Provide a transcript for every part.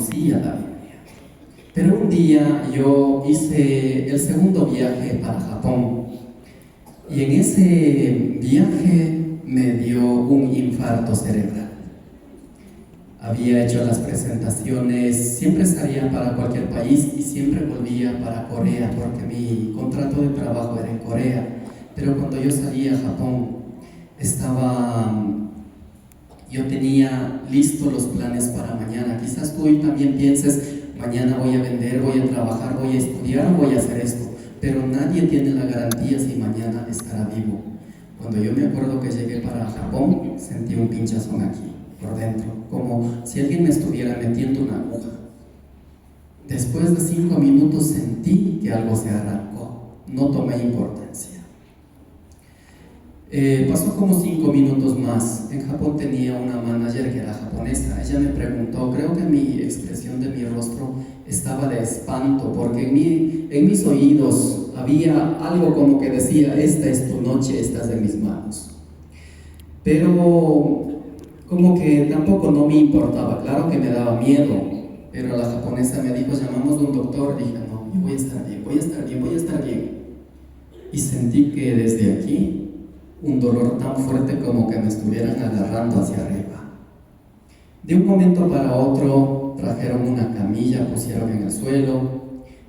conocía la Biblia. Pero un día yo hice el segundo viaje para Japón y en ese viaje me dio un infarto cerebral. Había hecho las presentaciones, siempre salía para cualquier país y siempre volvía para Corea porque mi contrato de trabajo era en Corea. Pero cuando yo salía a Japón, yo tenía listos los planes para mañana. Quizás tú también pienses, mañana voy a vender, voy a trabajar, voy a estudiar, voy a hacer esto. Pero nadie tiene la garantía si mañana estará vivo. Cuando yo me acuerdo que llegué para Japón, sentí un pinchazón aquí, por dentro, como si alguien me estuviera metiendo una aguja. Después de 5 minutos sentí que algo se arrancó. No tomé importancia. Pasó como 5 minutos más. En Japón tenía una manager que era japonesa. Ella me preguntó, creo que mi expresión de mi rostro estaba de espanto, porque en mis oídos había algo como que decía, esta es tu noche, estás en mis manos. Pero como que tampoco no me importaba, claro que me daba miedo, pero la japonesa me dijo, llamamos a un doctor. Dije, no, yo voy a estar bien, voy a estar bien, voy a estar bien. Y sentí que desde aquí un dolor tan fuerte como que me estuvieran agarrando hacia arriba. De un momento para otro trajeron una camilla, pusieron en el suelo,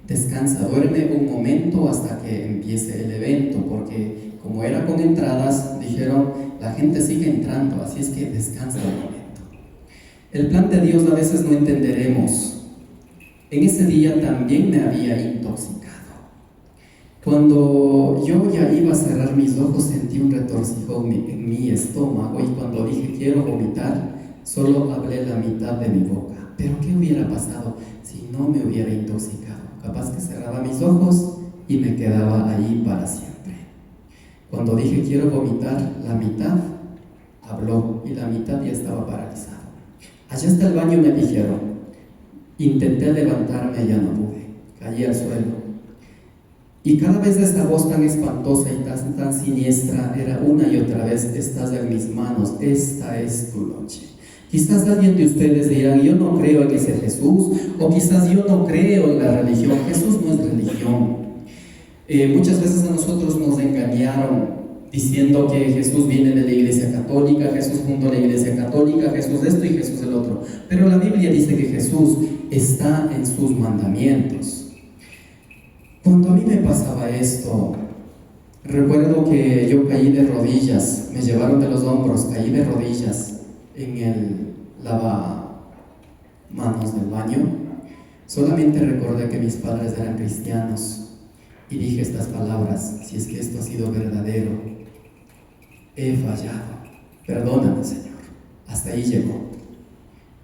descansa, duerme un momento hasta que empiece el evento, porque como era con entradas, dijeron, la gente sigue entrando, así es que descansa un momento. El plan de Dios a veces no entenderemos. En ese día también me había intoxicado. Cuando yo ya iba a cerrar mis ojos, sentí un retorcijón en mi estómago y cuando dije quiero vomitar, solo hablé la mitad de mi boca. Pero ¿qué hubiera pasado si no me hubiera intoxicado? Capaz que cerraba mis ojos y me quedaba ahí para siempre. Cuando dije quiero vomitar, la mitad habló y la mitad ya estaba paralizada. Allá está el baño, me dijeron. Intenté levantarme y ya no pude. Caí al suelo. Y cada vez esta voz tan espantosa y tan siniestra era una y otra vez, estás en mis manos, esta es tu noche. Quizás alguien de ustedes dirán, yo no creo en ese Jesús, o quizás yo no creo en la religión. Jesús no es religión. Muchas veces a nosotros nos engañaron diciendo que Jesús viene de la iglesia católica, Jesús fundó la iglesia católica, Jesús esto y Jesús el otro. Pero la Biblia dice que Jesús está en sus mandamientos. Cuando a mí me pasaba esto, recuerdo que yo caí de rodillas, me llevaron de los hombros, caí de rodillas en el lavamanos del baño. Solamente recordé que mis padres eran cristianos y dije estas palabras, si es que esto ha sido verdadero, he fallado, perdóname Señor, hasta ahí llegó.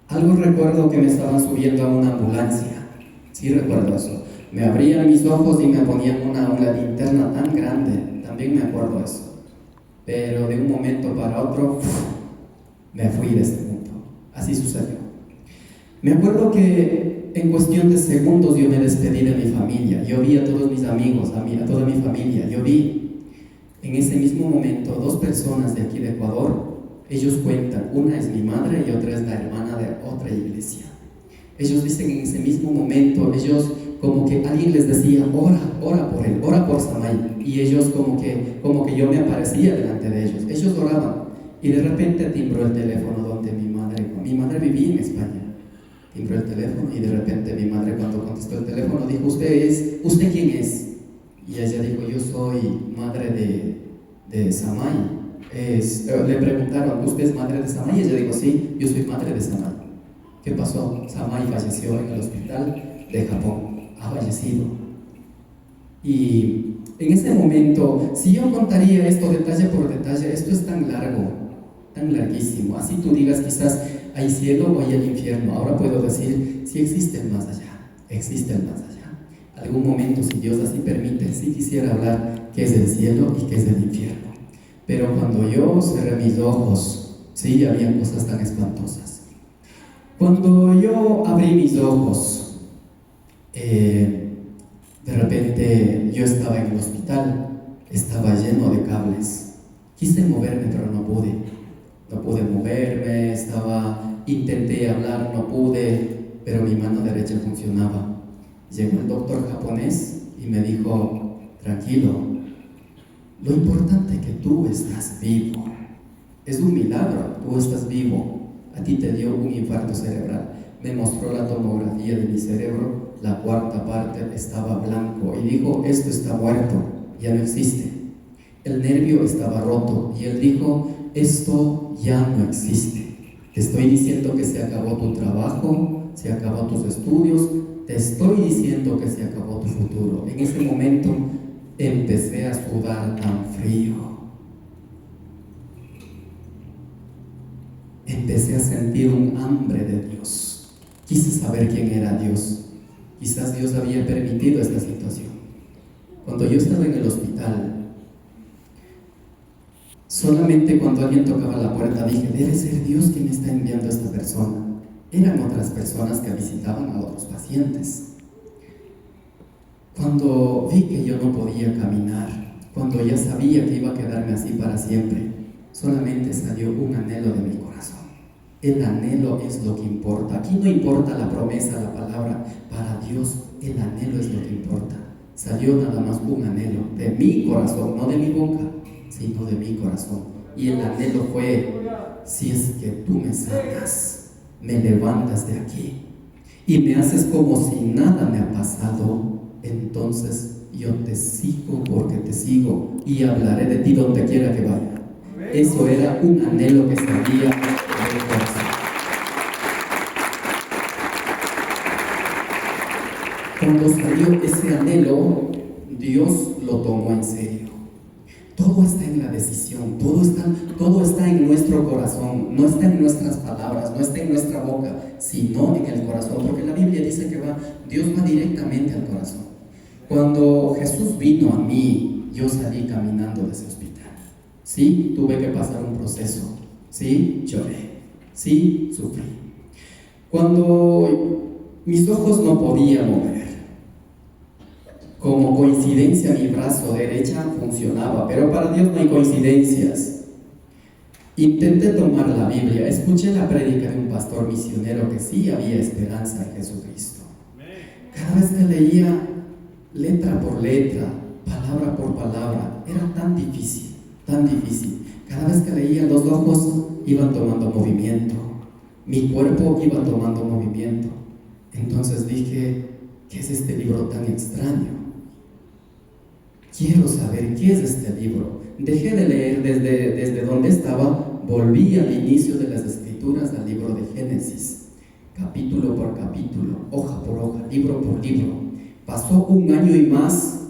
Algo recuerdo que me estaban subiendo a una ambulancia, sí recuerdo eso. Me abrían mis ojos y me ponían una linterna tan grande, también me acuerdo eso. Pero de un momento para otro, me fui de ese mundo. Así sucedió. Me acuerdo que en cuestión de segundos yo me despedí de mi familia. Yo vi a todos mis amigos, a toda mi familia. Yo vi en ese mismo momento 2 personas de aquí de Ecuador. Ellos cuentan, una es mi madre y otra es la hermana de otra iglesia. Ellos dicen en ese mismo momento, ellos como que alguien les decía, ora por él, ora por Samay, y ellos como que yo me aparecía delante de ellos. Ellos oraban y de repente timbró el teléfono donde mi madre vivía en España. Timbró el teléfono y de repente mi madre, cuando contestó el teléfono, dijo, ¿usted quién es? Y ella dijo, yo soy madre de Samay. Le preguntaron, ¿usted es madre de Samay? Y ella dijo, sí, yo soy madre de Samay. ¿Qué pasó? Samay falleció en el hospital de Japón. Ha fallecido. Y en ese momento, si yo contaría esto detalle por detalle, esto es tan largo, tan larguísimo. Así tú digas, quizás hay cielo o hay el infierno. Ahora puedo decir, si existe el más allá, existe el más allá. Algún momento, si Dios así permite, sí quisiera hablar qué es el cielo y qué es el infierno. Pero cuando yo cerré mis ojos, sí, había cosas tan espantosas. Cuando yo abrí mis ojos, de repente yo estaba en el hospital, estaba lleno de cables. Quise moverme, pero no pude moverme, intenté hablar, no pude. pero mi mano derecha funcionaba. Llegó el doctor japonés y me dijo: tranquilo, lo importante es que tú estás vivo. Es un milagro, tú estás vivo. A ti te dio un infarto cerebral. Me mostró la tomografía de mi cerebro, la cuarta parte estaba blanco y dijo: esto está muerto, ya no existe. El nervio estaba roto y él dijo: esto ya no existe. Te estoy diciendo que se acabó tu trabajo, se acabó tus estudios, te estoy diciendo que se acabó tu futuro. En ese momento empecé a sudar tan frío. Empecé a sentir un hambre de Dios. Quise saber quién era Dios. Quizás Dios había permitido esta situación. Cuando yo estaba en el hospital, solamente cuando alguien tocaba la puerta dije: debe ser Dios quien está enviando a esta persona. Eran otras personas que visitaban a otros pacientes. Cuando vi que yo no podía caminar, cuando ya sabía que iba a quedarme así para siempre, solamente salió un anhelo de mi corazón. El anhelo es lo que importa. Aquí no importa la promesa, la palabra. Para Dios el anhelo es lo que importa. Salió nada más un anhelo de mi corazón, no de mi boca, sino de mi corazón. Y el anhelo fue: si es que tú me sanas, me levantas de aquí y me haces como si nada me ha pasado, entonces yo te sigo porque te sigo y hablaré de ti donde quiera que vaya. Eso era un anhelo que salía del corazón. Cuando salió ese anhelo, Dios lo tomó en serio. Todo está en la decisión, todo está en nuestro corazón, no está en nuestras palabras, no está en nuestra boca, sino en el corazón, porque la Biblia dice que Dios va directamente al corazón. Cuando Jesús vino a mí, yo salí caminando de ese hospital. Sí, tuve que pasar un proceso, sí, lloré, sí, sufrí. Cuando mis ojos no podía mover, como coincidencia mi brazo derecho funcionaba, pero para Dios no hay coincidencias. Intenté tomar la Biblia, escuché la prédica de un pastor misionero que sí había esperanza en Jesucristo. Cada vez que leía letra por letra, palabra por palabra, era tan difícil, tan difícil. Cada vez que leía, los ojos iban tomando movimiento, mi cuerpo iba tomando movimiento. Entonces dije: ¿qué es este libro tan extraño? Quiero saber qué es este libro. Dejé de leer desde donde estaba, volví al inicio de las escrituras, al libro de Génesis, capítulo por capítulo, hoja por hoja, libro por libro. Pasó un año y más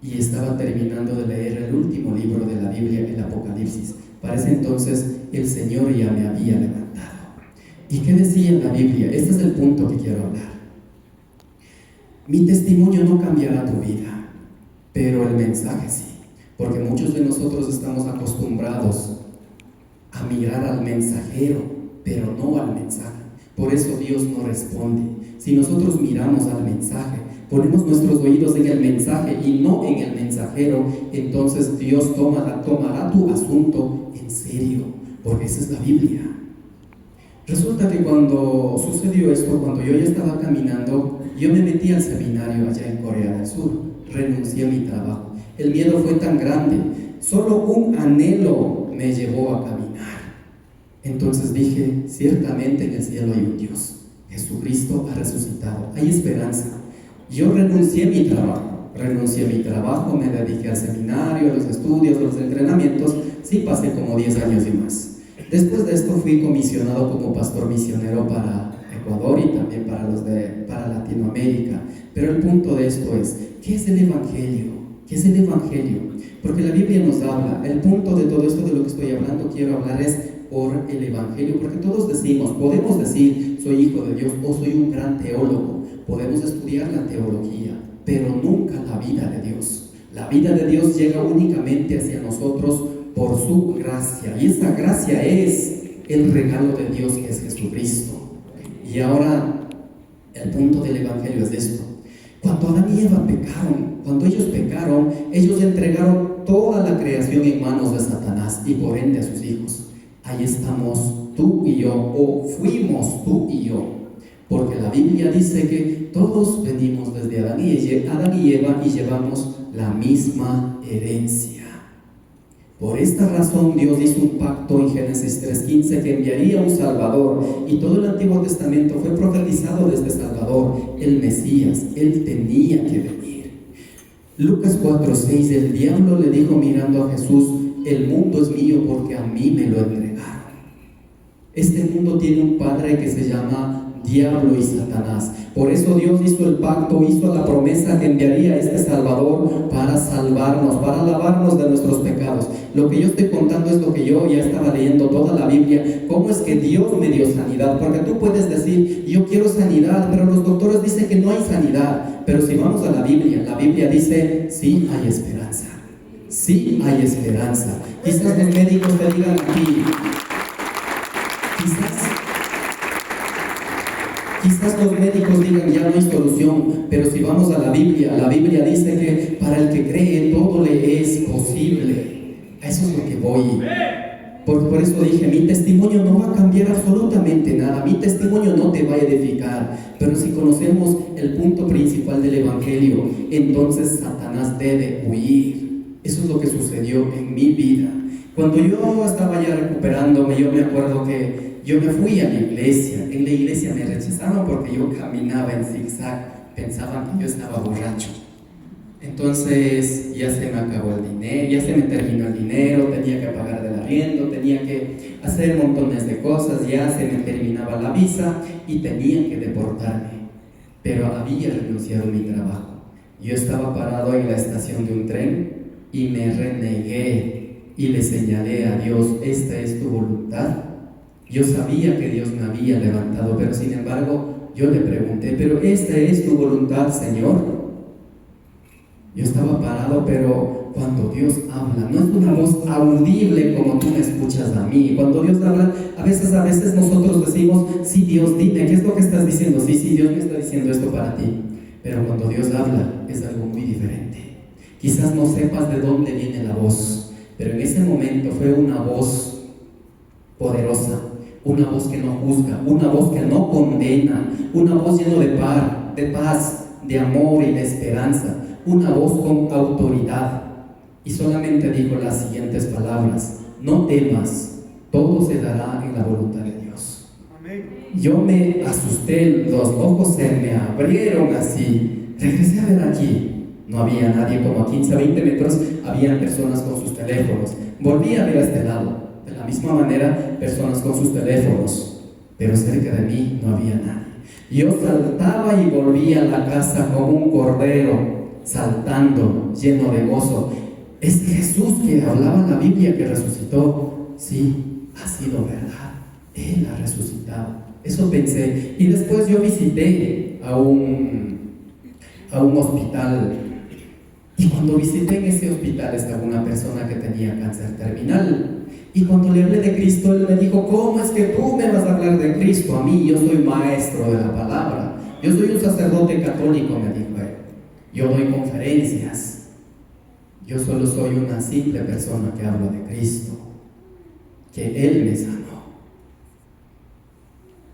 y estaba terminando de leer el último libro de la Biblia, el Apocalipsis. Para ese entonces el Señor ya me había levantado. ¿Y qué decía en la Biblia? Este es el punto que quiero hablar. Mi testimonio no cambiará tu vida, pero el mensaje sí, porque muchos de nosotros estamos acostumbrados a mirar al mensajero, pero no al mensaje. Por eso Dios no responde. Si nosotros miramos al mensaje, ponemos nuestros oídos en el mensaje y no en el mensajero, entonces Dios tomará tu asunto en serio, porque esa es la Biblia. Resulta que cuando sucedió esto, cuando yo ya estaba caminando, yo me metí al seminario allá en Corea del Sur, renuncié a mi trabajo. El miedo fue tan grande, solo un anhelo me llevó a caminar. Entonces dije: ciertamente en el cielo hay un Dios, Jesucristo ha resucitado, hay esperanza. Yo renuncié a mi trabajo, me dediqué al seminario, a los estudios, a los entrenamientos. Sí, pasé como 10 años y más. Después de esto fui comisionado como pastor misionero para Ecuador y también para Latinoamérica. Pero el punto de esto es: ¿qué es el Evangelio? ¿Qué es el Evangelio? Porque la Biblia nos habla. El punto de todo esto de lo que estoy hablando, quiero hablar es por el Evangelio, porque todos podemos decir: soy hijo de Dios o soy un gran teólogo. Podemos estudiar la teología, pero nunca la vida de Dios. La vida de Dios llega únicamente hacia nosotros por su gracia, y esa gracia es el regalo de Dios, que es Jesucristo. Y ahora el punto del Evangelio es esto: cuando Adán y Eva pecaron, cuando ellos pecaron, ellos entregaron toda la creación en manos de Satanás y por ende a sus hijos. Ahí estamos tú y yo, o fuimos tú y yo. porque la Biblia dice que todos venimos desde Adán y Eva y llevamos la misma herencia. Por esta razón Dios hizo un pacto en Génesis 3:15 que enviaría un Salvador, y todo el Antiguo Testamento fue profetizado de este Salvador, el Mesías. Él tenía que venir. Lucas 4:6, el diablo le dijo mirando a Jesús: el mundo es mío porque a mí me lo entregaron. Este mundo tiene un padre que se llama Diablo y Satanás. Por eso Dios hizo el pacto, hizo la promesa que enviaría a este Salvador para salvarnos, para lavarnos de nuestros pecados. Lo que yo estoy contando es lo que yo ya estaba leyendo toda la Biblia. ¿Cómo es que Dios me dio sanidad? Porque tú puedes decir: yo quiero sanidad, pero los doctores dicen que no hay sanidad. Pero si vamos a la Biblia dice: sí hay esperanza. Sí hay esperanza. Quizás los médicos te digan aquí, quizás los médicos digan: ya no hay solución. Pero si vamos a la Biblia dice que para el que cree todo le es posible. A eso es lo que voy. Por eso dije: mi testimonio no va a cambiar absolutamente nada, mi testimonio no te va a edificar. Pero si conocemos el punto principal del Evangelio, entonces Satanás debe huir. Eso es lo que sucedió en mi vida. Cuando yo estaba ya recuperándome, yo me acuerdo que yo me fui a la iglesia. En la iglesia me rechazaron porque yo caminaba en zigzag. Pensaban que yo estaba borracho. Entonces ya se me acabó el dinero, ya se me terminó el dinero, tenía que pagar del arriendo, tenía que hacer montones de cosas, ya se me terminaba la visa y tenía que deportarme. Pero había renunciado a mi trabajo. Yo estaba parado en la estación de un tren y me renegué y le señalé a Dios: esta es tu voluntad. Yo sabía que Dios me había levantado, pero sin embargo yo le pregunté: pero esta es tu voluntad, Señor. Yo estaba parado, pero cuando Dios habla, no es una voz audible como tú me escuchas a mí. Cuando Dios habla, a veces nosotros decimos: sí, Dios, dime, ¿qué es lo que estás diciendo? Sí, Dios me está diciendo esto para ti. Pero cuando Dios habla, es algo muy diferente. Quizás no sepas de dónde viene la voz, pero en ese momento fue una voz poderosa, una voz que no juzga, una voz que no condena, una voz llena de paz, de amor y de esperanza, una voz con autoridad. Y solamente dijo las siguientes palabras: no temas, todo se dará en la voluntad de Dios. Amén. Yo me asusté, los ojos se me abrieron así. Regresé a ver aquí. No había nadie, como a 15 a 20 metros había personas con sus teléfonos. Volví a ver a este lado, de la misma manera, personas con sus teléfonos, pero cerca de mí no había nadie. Yo saltaba y volví a la casa como un cordero, saltando, lleno de gozo. Es Jesús que hablaba en la Biblia que resucitó. Sí, ha sido verdad, Él ha resucitado. Eso pensé. Y después yo visité a un hospital. Y cuando visité en ese hospital estaba una persona que tenía cáncer terminal. Y cuando le hablé de Cristo, él me dijo: ¿cómo es que tú me vas a hablar de Cristo a mí? Yo soy maestro de la palabra. Yo soy un sacerdote católico, me dijo él. Yo doy conferencias. Yo solo soy una simple persona que habla de Cristo, que Él me sanó.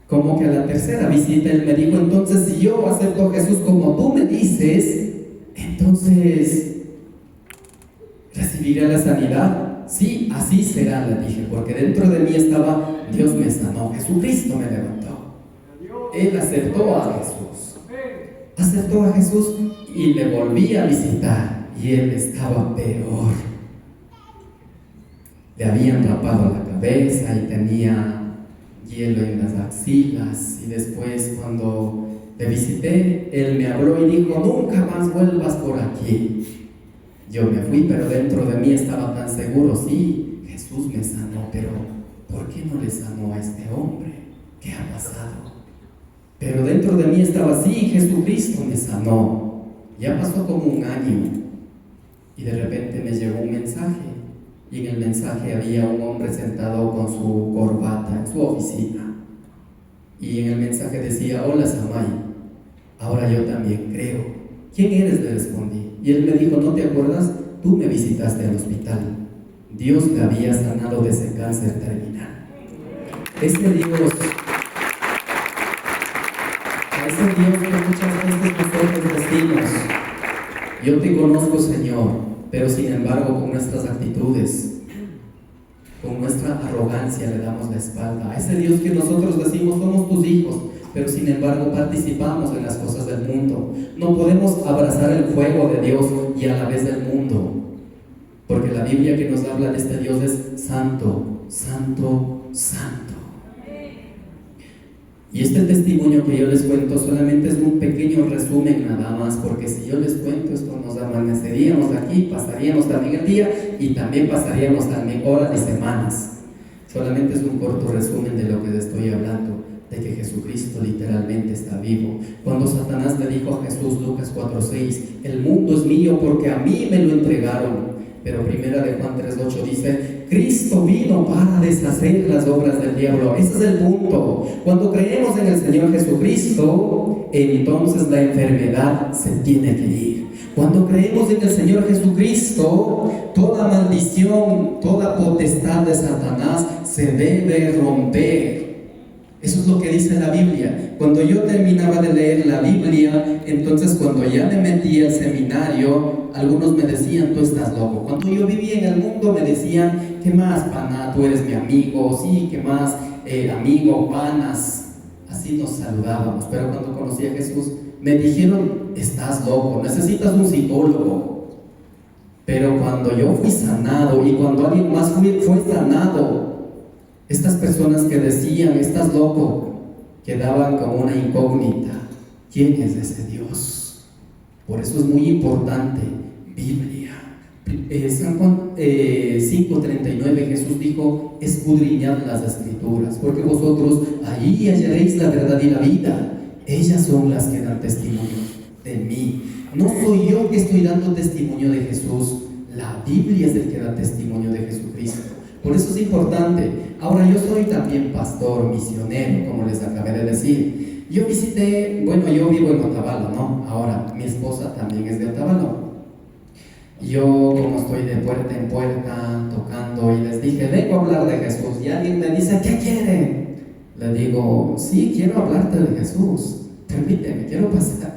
Como que a la tercera visita él me dijo: entonces, si yo acepto a Jesús como tú me dices, entonces recibiré la sanidad. Sí, así será, le dije, porque dentro de mí estaba: Dios me sanó, Jesucristo me levantó. Él aceptó a Jesús y le volví a visitar, y él estaba peor. Le habían rapado la cabeza y tenía hielo en las axilas. Y después, cuando le visité, él me habló y dijo: nunca más vuelvas por aquí. Yo me fui, pero dentro de mí estaba tan seguro: sí, Jesús me sanó, pero ¿por qué no le sanó a este hombre? ¿Qué ha pasado? Pero dentro de mí estaba: sí, Jesucristo me sanó. Ya pasó como un año y de repente me llegó un mensaje, y en el mensaje había un hombre sentado con su corbata en su oficina, y en el mensaje decía: hola Samay, ahora yo también creo. ¿Quién eres?, le respondí. Y él me dijo: ¿no te acuerdas? Tú me visitaste al hospital. Dios me había sanado de ese cáncer terminal. Este Dios ese Dios que muchas veces nosotros decimos, yo te conozco, Señor, pero sin embargo con nuestras actitudes, con nuestra arrogancia le damos la espalda. A ese Dios que nosotros decimos somos tus hijos, pero sin embargo participamos en las cosas del mundo. No podemos abrazar el fuego de Dios y a la vez del mundo, porque la Biblia que nos habla de este Dios es santo, santo, santo. Y este testimonio que yo les cuento solamente es un pequeño resumen nada más, porque si yo les cuento esto nos amaneceríamos aquí, pasaríamos también el día y también pasaríamos también horas y semanas. Solamente es un corto resumen de lo que les estoy hablando, de que Jesucristo literalmente está vivo. Cuando Satanás le dijo a Jesús, Lucas 4:6, el mundo es mío porque a mí me lo entregaron. Pero primera de Juan 3:8 dice, Cristo vino para deshacer las obras del diablo. Ese es el punto. Cuando creemos en el Señor Jesucristo, entonces la enfermedad se tiene que ir. Cuando creemos en el Señor Jesucristo, toda maldición, toda potestad de Satanás se debe romper. Eso es lo que dice la Biblia. Cuando yo terminaba de leer la Biblia, entonces cuando ya me metí al seminario, algunos me decían, tú estás loco. Cuando yo vivía en el mundo me decían, ¿qué más, pana? Tú eres mi amigo. Sí, ¿qué más, amigo, panas? Así nos saludábamos. Pero cuando conocí a Jesús, me dijeron, estás loco, necesitas un psicólogo. Pero cuando yo fui sanado y cuando alguien más fue sanado, estas personas que decían, estás loco, quedaban como una incógnita. ¿Quién es ese Dios? Por eso es muy importante, Biblia. San Juan 5:39, Jesús dijo, escudriñad las Escrituras, porque vosotros ahí hallaréis la verdad y la vida. Ellas son las que dan testimonio de mí. No soy yo que estoy dando testimonio de Jesús, la Biblia es el que da testimonio de Jesucristo. Por eso es importante. Ahora yo soy también pastor, misionero, como les acabé de decir. Yo yo vivo en Otavalo, ¿no? Ahora, mi esposa también es de Otavalo. Yo, como estoy de puerta en puerta, tocando, y les dije, vengo a hablar de Jesús. Y alguien me dice, ¿qué quiere? Le digo, sí, quiero hablarte de Jesús. Permíteme, quiero pasar.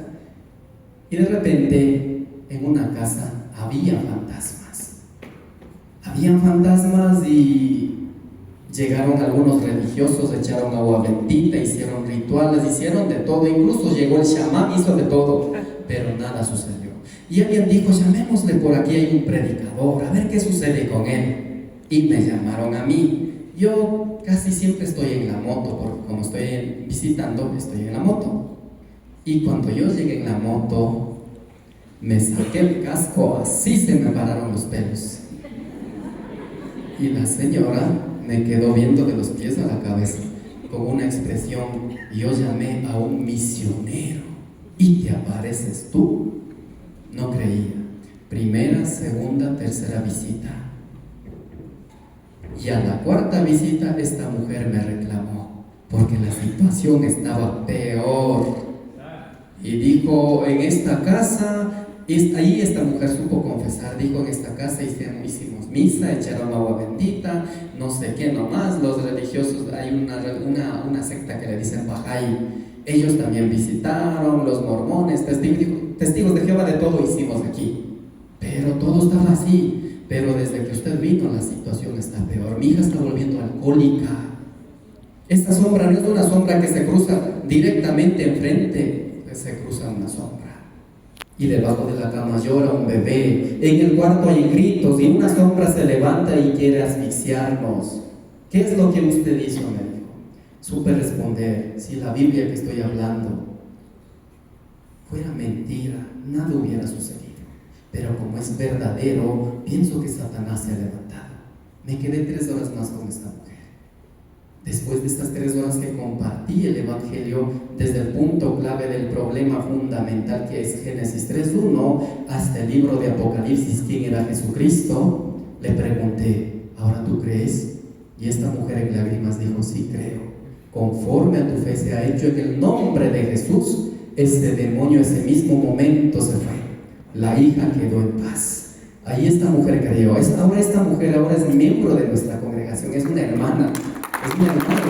Y de repente, en una casa, había fantasmas. Habían fantasmas y llegaron algunos religiosos, echaron agua bendita, hicieron rituales, hicieron de todo, incluso llegó el chamán, hizo de todo, pero nada sucedió. Y alguien dijo, llamémosle, por aquí hay un predicador, a ver qué sucede con él. Y me llamaron a mí. Yo casi siempre estoy en la moto, porque como estoy visitando, estoy en la moto. Y cuando yo llegué en la moto, me saqué el casco, así se me pararon los pelos. Y la señora me quedó viendo de los pies a la cabeza con una expresión, yo llamé a un misionero y te apareces tú. No creía. Primera, segunda, tercera visita. Y a la cuarta visita esta mujer me reclamó porque la situación estaba peor. Y dijo, en esta casa... Ahí esta mujer supo confesar, dijo, en esta casa hicimos misa, echaron agua bendita, no sé qué nomás, los religiosos, hay una secta que le dicen Bahá'í, ellos también visitaron, los mormones, testigos de Jehová, de todo hicimos aquí, pero todo estaba así. Pero desde que usted vino la situación está peor, mi hija está volviendo alcohólica. Esta sombra no es una sombra que se cruza directamente enfrente, se cruza una sombra. Y debajo de la cama llora un bebé, en el cuarto hay gritos y una sombra se levanta y quiere asfixiarnos. ¿Qué es lo que usted hizo? Me dijo. Supe responder, si la Biblia que estoy hablando fuera mentira, nada hubiera sucedido. Pero como es verdadero, pienso que Satanás se ha levantado. Me quedé 3 horas más con esta mujer. Después de estas 3 horas que compartí el Evangelio desde el punto clave del problema fundamental que es Génesis 3:1 hasta el libro de Apocalipsis, ¿quién era Jesucristo? Le pregunté, ¿ahora tú crees? Y esta mujer en lágrimas dijo, sí creo. Conforme a tu fe se ha hecho en el nombre de Jesús. Ese demonio ese mismo momento se fue. La hija quedó en paz. Ahí esta mujer creyó. Ahora esta mujer es miembro de nuestra congregación, es una hermana. Es mi hermano.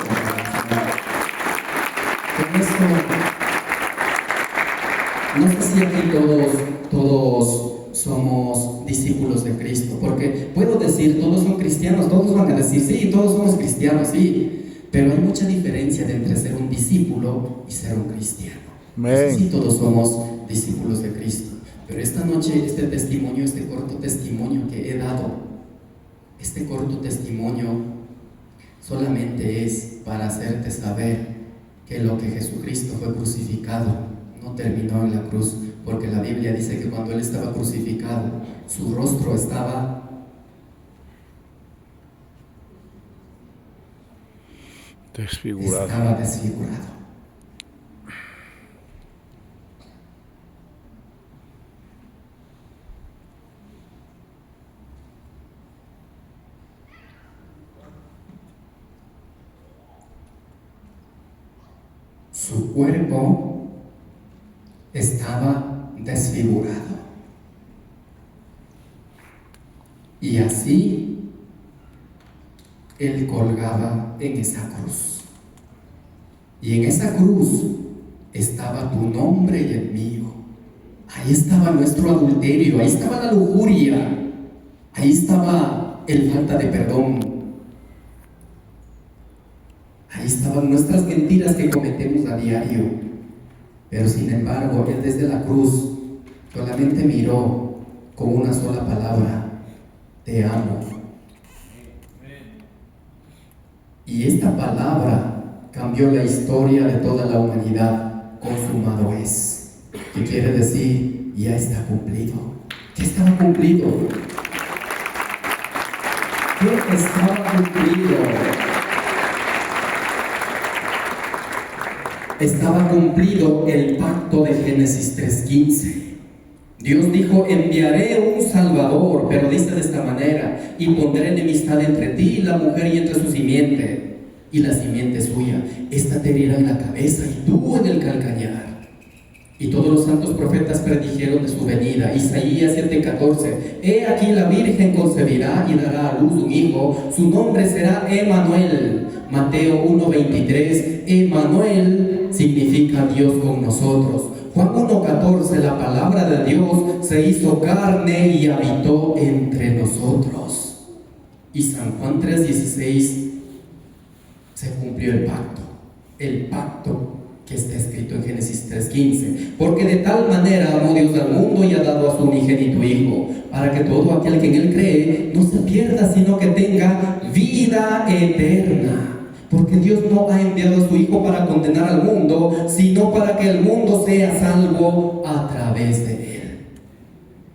No sé si aquí todos somos discípulos de Cristo, porque puedo decir, todos son cristianos, todos van a decir, sí, todos somos cristianos, sí, pero hay mucha diferencia entre ser un discípulo y ser un cristiano. No sé si todos somos discípulos de Cristo, pero esta noche este testimonio, este corto testimonio que he dado, este corto testimonio solamente es para hacerte saber que lo que Jesucristo fue crucificado no terminó en la cruz, porque la Biblia dice que cuando Él estaba crucificado, su rostro estaba desfigurado. Su cuerpo estaba desfigurado. Y así Él colgaba en esa cruz. Y en esa cruz estaba tu nombre y el mío. Ahí estaba nuestro adulterio, ahí estaba la lujuria, ahí estaba el falta de perdón. Ahí estaban nuestras mentiras que cometemos a diario. Pero sin embargo, Él desde la cruz solamente miró con una sola palabra: te amo. Y esta palabra cambió la historia de toda la humanidad. Consumado es, que quiere decir, ya está cumplido. ¿Qué estaba cumplido? ¿Qué estaba cumplido? Estaba cumplido el pacto de Génesis 3:15. Dios dijo: enviaré un Salvador, pero dice de esta manera: y pondré enemistad entre ti y la mujer y entre su simiente y la simiente suya. Esta te herirá en la cabeza y tú en el calcañar. Y todos los santos profetas predijeron de su venida. Isaías 7:14: he aquí la Virgen concebirá y dará a luz un hijo, su nombre será Emmanuel. Mateo 1:23: Emmanuel significa Dios con nosotros. Juan 1:14: la palabra de Dios se hizo carne y habitó entre nosotros. Y San Juan 3:16: se cumplió el pacto que está escrito en Génesis 3:15. Porque de tal manera amó Dios al mundo y ha dado a su unigénito Hijo, para que todo aquel que en Él cree no se pierda, sino que tenga vida eterna. Porque Dios no ha enviado a su Hijo para condenar al mundo, sino para que el mundo sea salvo a través de Él.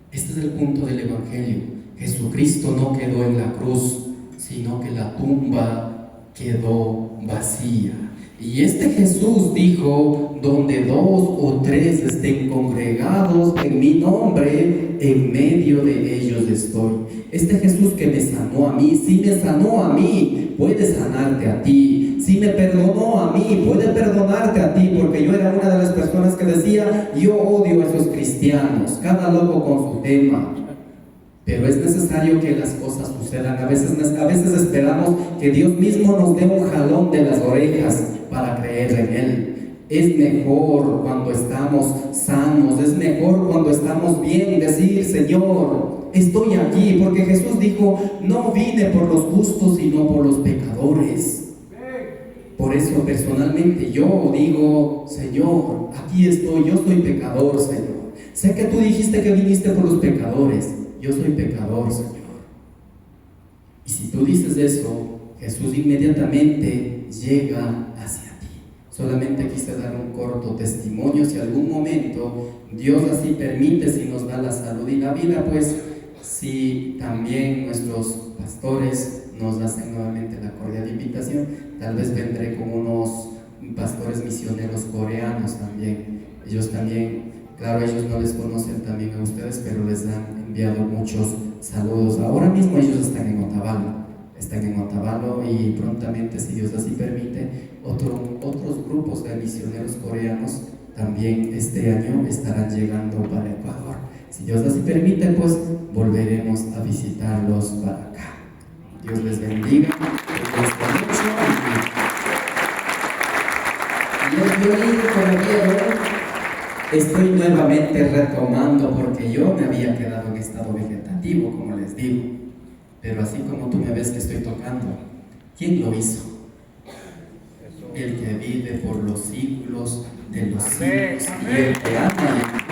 Este es el punto del Evangelio. Jesucristo no quedó en la cruz, sino que la tumba quedó vacía. Y este Jesús dijo: donde 2 o 3 estén congregados en mi nombre, en medio de ellos estoy. Este Jesús que me sanó a mí, si me sanó a mí, puede sanarte a ti. Si me perdonó a mí, puede perdonarte a ti, porque yo era una de las personas que decía: yo odio a esos cristianos, cada loco con su tema. Pero es necesario que las cosas sucedan. A veces esperamos que Dios mismo nos dé un jalón de las orejas para creer en Él. Es mejor cuando estamos sanos, es mejor cuando estamos bien decir: Señor, estoy aquí, porque Jesús dijo: no vine por los justos, sino por los pecadores. Por eso personalmente yo digo: Señor, aquí estoy, yo soy pecador, Señor. Sé que tú dijiste que viniste por los pecadores. Yo soy pecador, Señor. Y si tú dices eso, Jesús inmediatamente llega hacia ti. Solamente quise dar un corto testimonio. Si algún momento Dios así permite, si nos da la salud y la vida, pues si también nuestros pastores nos hacen nuevamente la cordial invitación, tal vez vendré con unos pastores misioneros coreanos también. Ellos también, claro, ellos no les conocen también a ustedes, pero les han enviado muchos saludos. Ahora mismo ellos están en Otavalo y prontamente, si Dios así permite, otros grupos de misioneros coreanos también este año estarán llegando para Ecuador. Si Dios así permite, pues volveremos a visitarlos para acá. Dios les bendiga. Y el violín caballero Estoy nuevamente retomando porque yo me había quedado en estado vegetativo, como les digo. Pero así como tú me ves que estoy tocando, ¿quién lo hizo? El que vive por los siglos de los siglos y el que ama